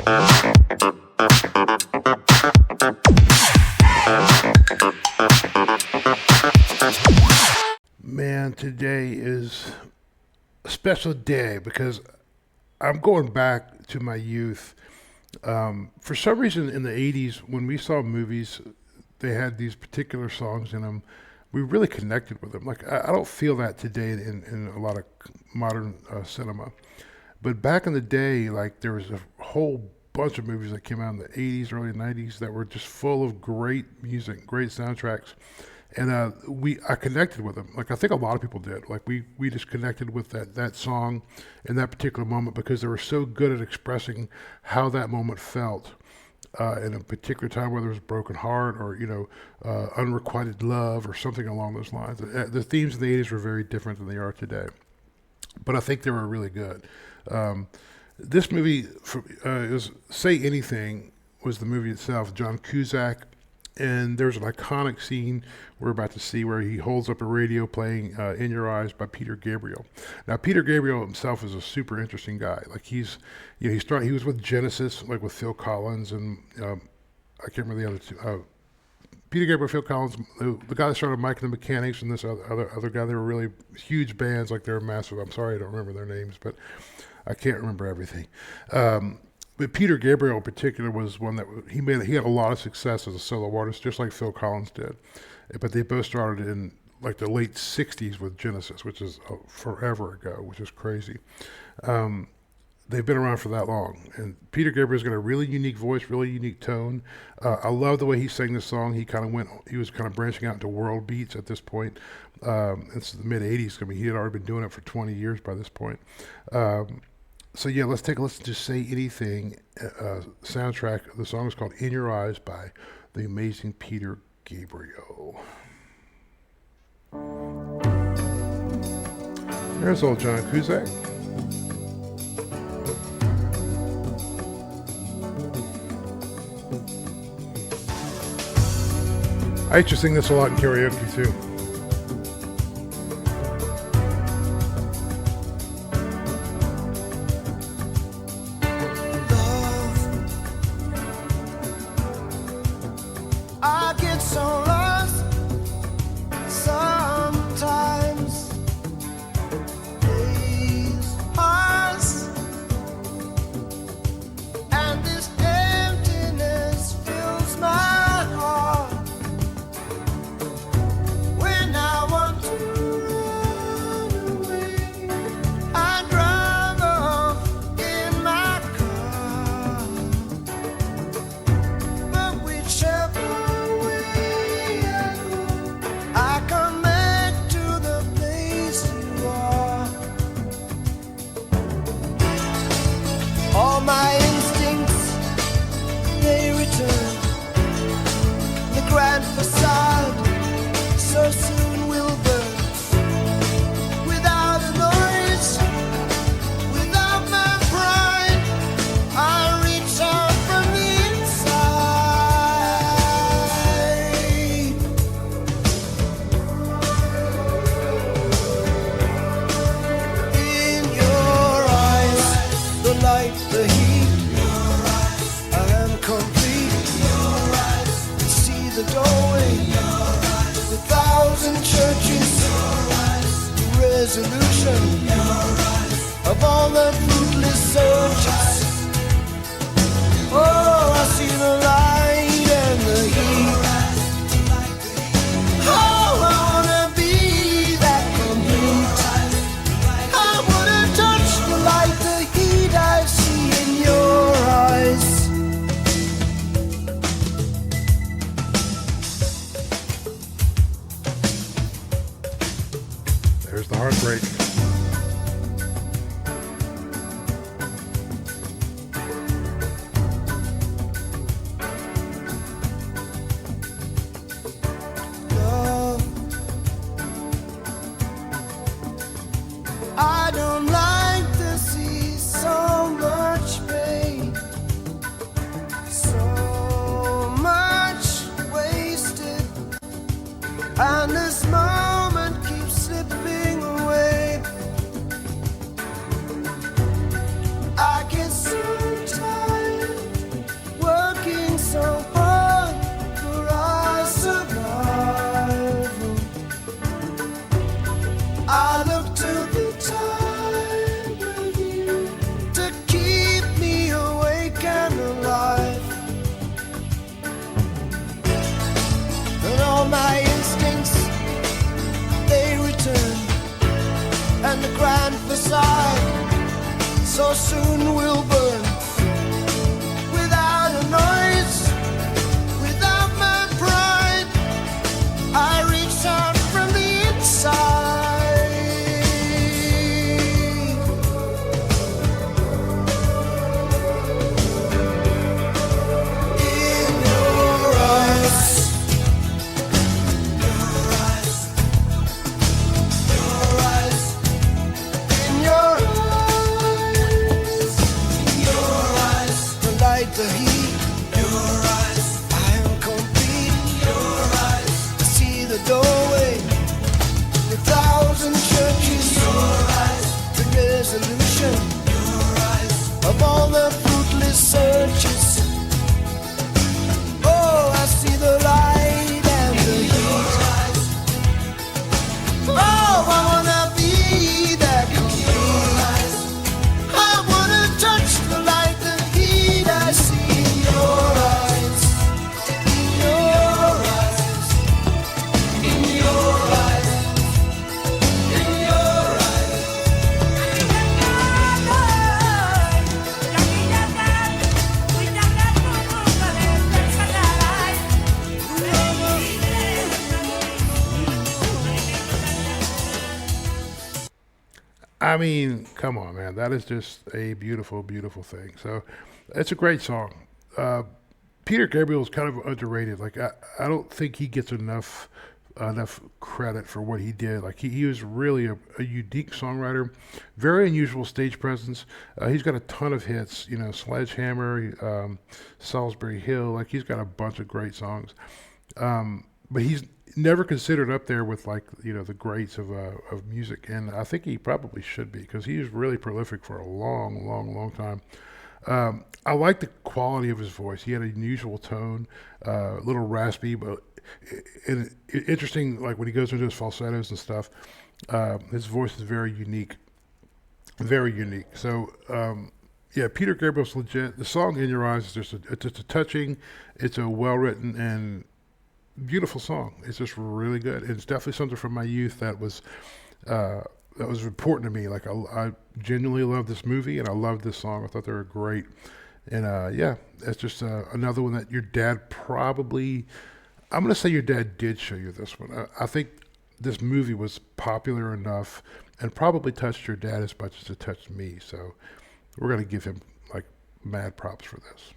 Man, today is a special day because I'm going back to my youth. For some reason, in the 80s, when we saw movies, they had these particular songs in them. We really connected with them. Like, I don't feel that today in a lot of modern cinema. But back in the day, like, there was a whole bunch of movies that came out in the 80s, early 90s that were just full of great music, great soundtracks. And I connected with them. Like, I think a lot of people did. Like, we just connected with that song in that particular moment because they were so good at expressing how that moment felt in a particular time, whether it was a broken heart or unrequited love or something along those lines. The themes of the 80s were very different than they are today, but I think they were really good. This movie is Say Anything was the movie itself. John Cusack. And there's an iconic scene we're about to see where he holds up a radio playing In Your Eyes by Peter Gabriel. Now, Peter Gabriel himself is a super interesting guy. Like, he was with Genesis, like with Phil Collins, and I can't remember the other two. Peter Gabriel, Phil Collins, the guy that started Mike and the Mechanics, and this other guy. They were really huge bands, like they're massive. I'm sorry I don't remember their names, but I can't remember everything. But Peter Gabriel in particular was one that he had a lot of success as a solo artist, just like Phil Collins did. But they both started in like the late 60s with Genesis, which is forever ago, which is crazy. They've been around for that long. And Peter Gabriel's got a really unique voice, really unique tone. I love the way he sang this song. He was kind of branching out into world beats at this point. It's the mid 80s. I mean, he had already been doing it for 20 years by this point. So yeah, let's take a listen to Say Anything soundtrack. The song is called In Your Eyes by the amazing Peter Gabriel. There's old John Cusack. I used to sing this a lot in karaoke too. There's the heartbreak. so soon will burn without a noise, without my pride. I reach out from the inside. In your eyes, your eyes, your eyes, in your eyes, your eyes, the light, the heat, your eyes, I am complete, your eyes, I see the doorway, a thousand churches, your eyes, the resolution, your eyes, of all the fruitless searches. Oh, I see the light and the heat. Oh, I wanna be that complete. I wanna touch the light, the heat I see in your eyes, in your eyes, in your eyes, in your eyes. I mean, come on, man. That is just a beautiful, beautiful thing. So it's a great song. Uh, Peter Gabriel is kind of underrated. Like I don't think he gets enough credit for what he did. Like he was really a unique songwriter, very unusual stage presence. He's got a ton of hits. You know, Sledgehammer, Salisbury Hill. Like he's got a bunch of great songs. But he's never considered up there with like the greats of music, and I think he probably should be because he was really prolific for a long, long, long time. I like the quality of his voice. He had an unusual tone, a little raspy, but interesting. Like when he goes into his falsettos and stuff, his voice is very unique, very unique. So yeah, Peter Gabriel's legit. The song "In Your Eyes" is just a touching. It's a well written and beautiful song. It's just really good. It's definitely something from my youth that was important to me. Like I genuinely love this movie and I love this song. I thought they were great. And yeah, it's just another one that your dad probably. I'm gonna say your dad did show you this one. I think this movie was popular enough and probably touched your dad as much as it touched me. So we're gonna give him like mad props for this.